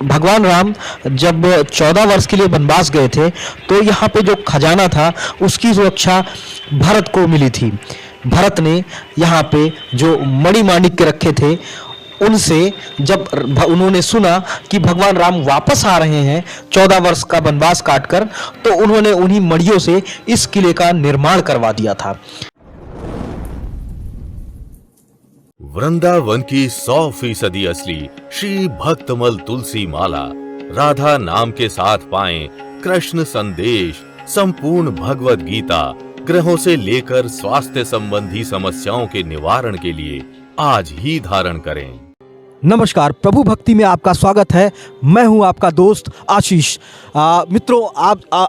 भगवान राम जब 14 वर्ष के लिए वनवास गए थे तो यहाँ पे जो खजाना था उसकी सुरक्षा भरत को मिली थी। भरत ने यहाँ पे जो मणिमाणिक्य रखे थे उनसे जब उन्होंने सुना कि भगवान राम वापस आ रहे हैं 14 वर्ष का वनवास काटकर, तो उन्होंने उन्हीं मणियों से इस किले का निर्माण करवा दिया था। वृंदावन की 100% असली श्री भक्तमल तुलसी माला राधा नाम के साथ पाएं कृष्ण संदेश, संपूर्ण भगवत गीता, ग्रहों से लेकर स्वास्थ्य संबंधी समस्याओं के निवारण के लिए आज ही धारण करें। नमस्कार, प्रभु भक्ति में आपका स्वागत है। मैं हूं आपका दोस्त आशीष। मित्रों,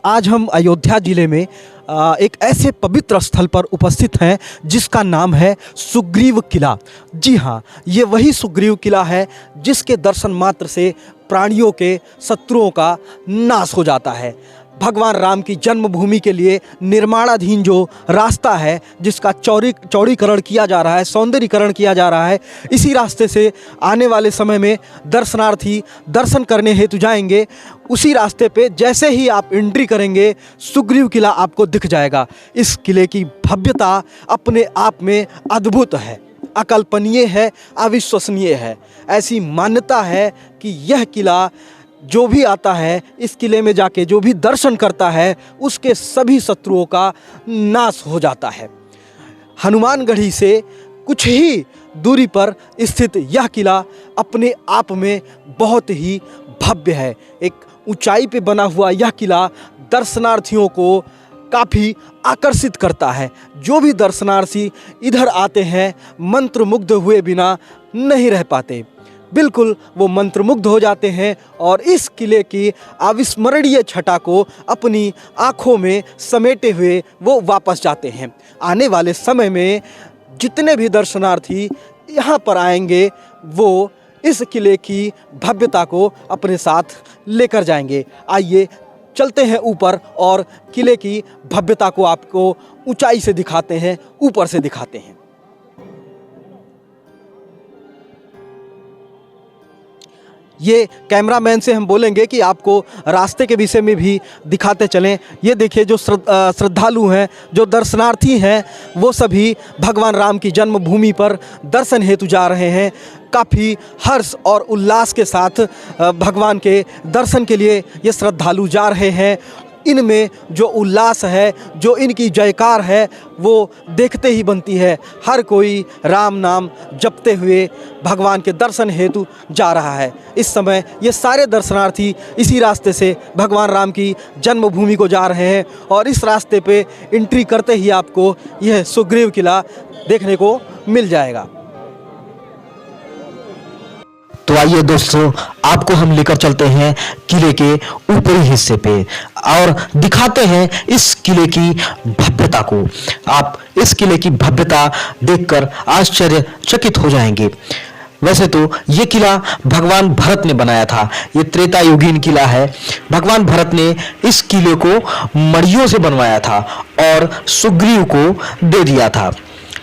आज हम अयोध्या जिले में एक ऐसे पवित्र स्थल पर उपस्थित हैं जिसका नाम है सुग्रीव किला। जी हाँ, ये वही सुग्रीव किला है जिसके दर्शन मात्र से प्राणियों के शत्रुओं का नाश हो जाता है। भगवान राम की जन्मभूमि के लिए निर्माणाधीन जो रास्ता है, जिसका चौड़ीकरण किया जा रहा है, सौंदर्यीकरण किया जा रहा है, इसी रास्ते से आने वाले समय में दर्शनार्थी दर्शन करने हेतु जाएंगे। उसी रास्ते पे जैसे ही आप एंट्री करेंगे सुग्रीव किला आपको दिख जाएगा। इस किले की भव्यता अपने आप में अद्भुत है, अकल्पनीय है, अविश्वसनीय है। ऐसी मान्यता है कि यह किला जो भी आता है इस किले में जाके जो भी दर्शन करता है उसके सभी शत्रुओं का नाश हो जाता है। हनुमानगढ़ी से कुछ ही दूरी पर स्थित यह किला अपने आप में बहुत ही भव्य है। एक ऊंचाई पे बना हुआ यह किला दर्शनार्थियों को काफ़ी आकर्षित करता है। जो भी दर्शनार्थी इधर आते हैं मंत्रमुग्ध हुए बिना नहीं रह पाते, बिल्कुल वो मंत्रमुग्ध हो जाते हैं और इस किले की अविस्मरणीय छटा को अपनी आँखों में समेटे हुए वो वापस जाते हैं। आने वाले समय में जितने भी दर्शनार्थी यहाँ पर आएंगे वो इस किले की भव्यता को अपने साथ लेकर जाएंगे। आइए चलते हैं ऊपर और किले की भव्यता को आपको ऊंचाई से दिखाते हैं, ऊपर से दिखाते हैं। ये कैमरामैन से हम बोलेंगे कि आपको रास्ते के विषय में भी दिखाते चलें। ये देखिए, जो श्रद्धालु हैं, जो दर्शनार्थी हैं, वो सभी भगवान राम की जन्मभूमि पर दर्शन हेतु जा रहे हैं। काफ़ी हर्ष और उल्लास के साथ भगवान के दर्शन के लिए ये श्रद्धालु जा रहे हैं। इनमें जो उल्लास है, जो इनकी जयकार है, वो देखते ही बनती है। हर कोई राम नाम जपते हुए भगवान के दर्शन हेतु जा रहा है। इस समय ये सारे दर्शनार्थी इसी रास्ते से भगवान राम की जन्मभूमि को जा रहे हैं और इस रास्ते पे एंट्री करते ही आपको यह सुग्रीव किला देखने को मिल जाएगा। तो आइए दोस्तों, आपको हम लेकर चलते हैं किले के ऊपरी हिस्से पे और दिखाते हैं इस किले की भव्यता को। आप इस किले की भव्यता देखकर आश्चर्यचकित हो जाएंगे। वैसे तो ये किला भगवान भरत ने बनाया था। ये त्रेता युगीन किला है। भगवान भरत ने इस किले को मणियों से बनवाया था और सुग्रीव को दे दिया था।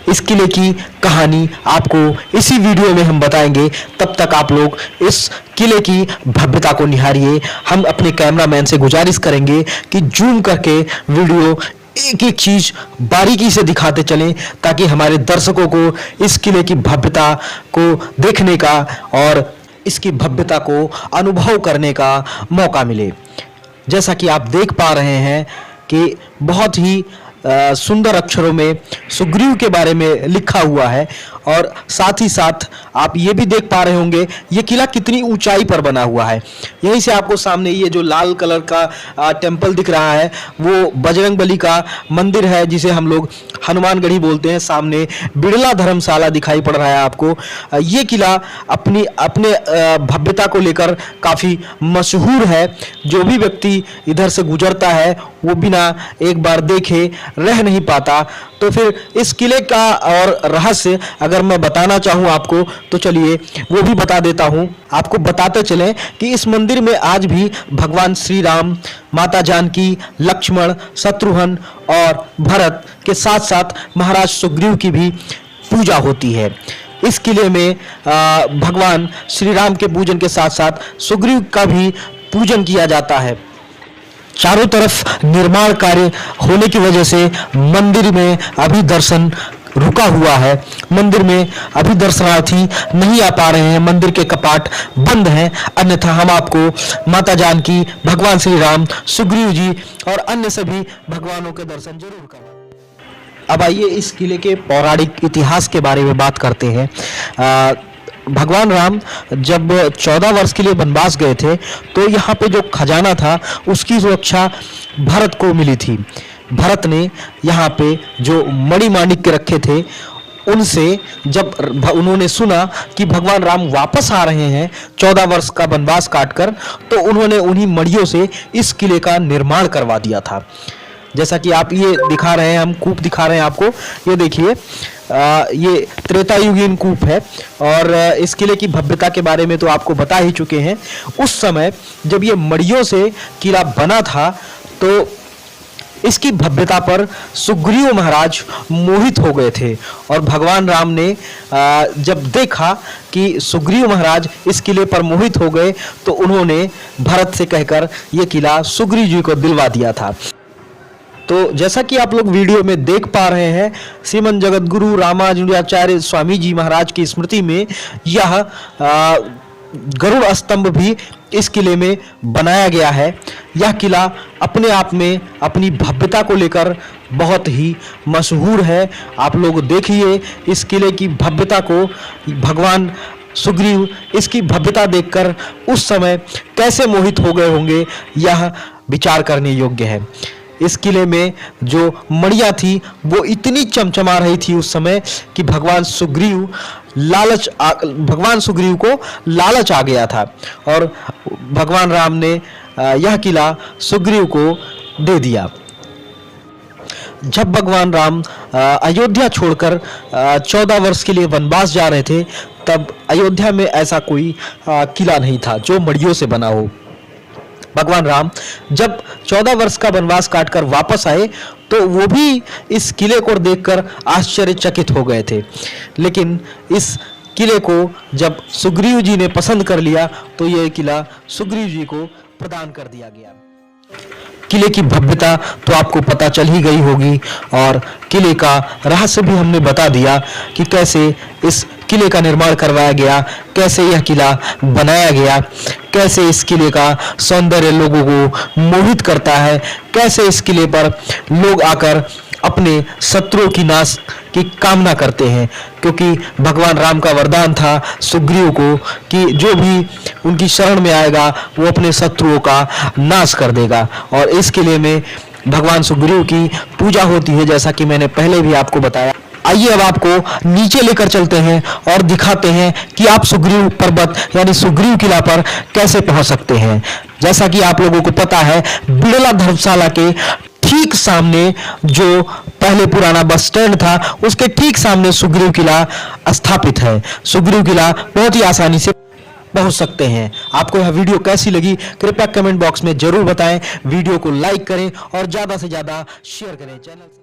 इस किले की कहानी आपको इसी वीडियो में हम बताएंगे। तब तक आप लोग इस किले की भव्यता को निहारिए। हम अपने कैमरामैन से गुजारिश करेंगे कि जूम करके वीडियो एक एक चीज बारीकी से दिखाते चलें ताकि हमारे दर्शकों को इस किले की भव्यता को देखने का और इसकी भव्यता को अनुभव करने का मौका मिले। जैसा कि आप देख पा रहे हैं कि बहुत ही सुंदर अक्षरों में सुग्रीव के बारे में लिखा हुआ है और साथ ही साथ आप ये भी देख पा रहे होंगे ये किला कितनी ऊंचाई पर बना हुआ है। यहीं से आपको सामने ये जो लाल कलर का टेंपल दिख रहा है वो बजरंगबली का मंदिर है, जिसे हम लोग हनुमानगढ़ी बोलते हैं। सामने बिड़ला धर्मशाला दिखाई पड़ रहा है आपको। ये किला अपने भव्यता को लेकर काफ़ी मशहूर है। जो भी व्यक्ति इधर से गुजरता है वो बिना एक बार देखे रह नहीं पाता। तो फिर इस किले का और रहस्य अगर मैं बताना चाहूँ आपको तो चलिए वो भी बता देता हूँ। आपको बताते चलें कि इस मंदिर में आज भी भगवान श्री राम, माता जानकी, लक्ष्मण, शत्रुघ्न और भरत के साथ साथ महाराज सुग्रीव की भी पूजा होती है। इस किले में भगवान श्री राम के पूजन के साथ साथ सुग्रीव का भी पूजन किया जाता है। चारों तरफ निर्माण कार्य होने की वजह से मंदिर में अभी दर्शन रुका हुआ है। मंदिर में अभी दर्शनार्थी नहीं आ पा रहे हैं, मंदिर के कपाट बंद हैं। अन्यथा हम आपको माता जानकी, भगवान श्री राम, सुग्रीव जी और अन्य सभी भगवानों के दर्शन जरूर करवाएं। अब आइए इस किले के पौराणिक इतिहास के बारे में बात करते हैं। भगवान राम जब 14 वर्ष के लिए वनवास गए थे तो यहाँ पे जो खजाना था उसकी सुरक्षा भरत को मिली थी। भरत ने यहाँ पे जो मणिमाणिक्य रखे थे उनसे जब उन्होंने सुना कि भगवान राम वापस आ रहे हैं 14 वर्ष का वनवास काटकर, तो उन्होंने उन्हीं मणियों से इस किले का निर्माण करवा दिया था। जैसा कि आप ये दिखा रहे हैं, हम कूप दिखा रहे हैं आपको, ये देखिए ये त्रेतायुगीन कूप है। और इस किले की भव्यता के बारे में तो आपको बता ही चुके हैं। उस समय जब ये मड़ियों से किला बना था तो इसकी भव्यता पर सुग्रीव महाराज मोहित हो गए थे। और भगवान राम ने जब देखा कि सुग्रीव महाराज इस किले पर मोहित हो गए तो उन्होंने भरत से कहकर यह किला सुग्रीव जी को दिलवा दिया था। तो जैसा कि आप लोग वीडियो में देख पा रहे हैं, श्रीमन जगतगुरु रामानुजाचार्य स्वामी जी महाराज की स्मृति में यह गरुड़ स्तंभ भी इस किले में बनाया गया है। यह किला अपने आप में अपनी भव्यता को लेकर बहुत ही मशहूर है। आप लोग देखिए इस किले की भव्यता को। भगवान सुग्रीव इसकी भव्यता देखकर उस समय कैसे मोहित हो गए होंगे, यह विचार करने योग्य है। इस किले में जो मड़ियाँ थी वो इतनी चमचमा रही थी उस समय कि भगवान सुग्रीव को लालच आ गया था और भगवान राम ने यह किला सुग्रीव को दे दिया। जब भगवान राम अयोध्या छोड़कर 14 वर्ष के लिए वनवास जा रहे थे तब अयोध्या में ऐसा कोई किला नहीं था जो मड़ियों से बना हो। भगवान राम जब 14 वर्ष का वनवास काटकर वापस आए तो वो भी इस किले को देखकर आश्चर्यचकित हो गए थे। लेकिन इस किले को जब सुग्रीव जी ने पसंद कर लिया तो यह किला सुग्रीव जी को प्रदान कर दिया गया। किले की भव्यता तो आपको पता चल ही गई होगी और किले का रहस्य भी हमने बता दिया कि कैसे इस किले का निर्माण करवाया गया, कैसे यह किला बनाया गया, कैसे इस किले का सौंदर्य लोगों को मोहित करता है, कैसे इस किले पर लोग आकर अपने शत्रुओं की नाश की कामना करते हैं। क्योंकि भगवान राम का वरदान था सुग्रीव को कि जो भी उनकी शरण में आएगा वो अपने शत्रुओं का नाश कर देगा। और इस किले में भगवान सुग्रीव की पूजा होती है, जैसा कि मैंने पहले भी आपको बताया। आइए अब आपको नीचे लेकर चलते हैं और दिखाते हैं कि आप सुग्रीव पर्वत यानी सुग्रीव किला पर कैसे पहुंच सकते हैं। जैसा कि आप लोगों को पता है, बिड़ला धर्मशाला के ठीक सामने जो पहले पुराना बस स्टैंड था उसके ठीक सामने सुग्रीव किला स्थापित है। सुग्रीव किला बहुत ही आसानी से पहुंच सकते हैं। आपको यह वीडियो कैसी लगी कृपया कमेंट बॉक्स में जरूर बताएं। वीडियो को लाइक करें और ज्यादा से ज्यादा शेयर करें। चैनल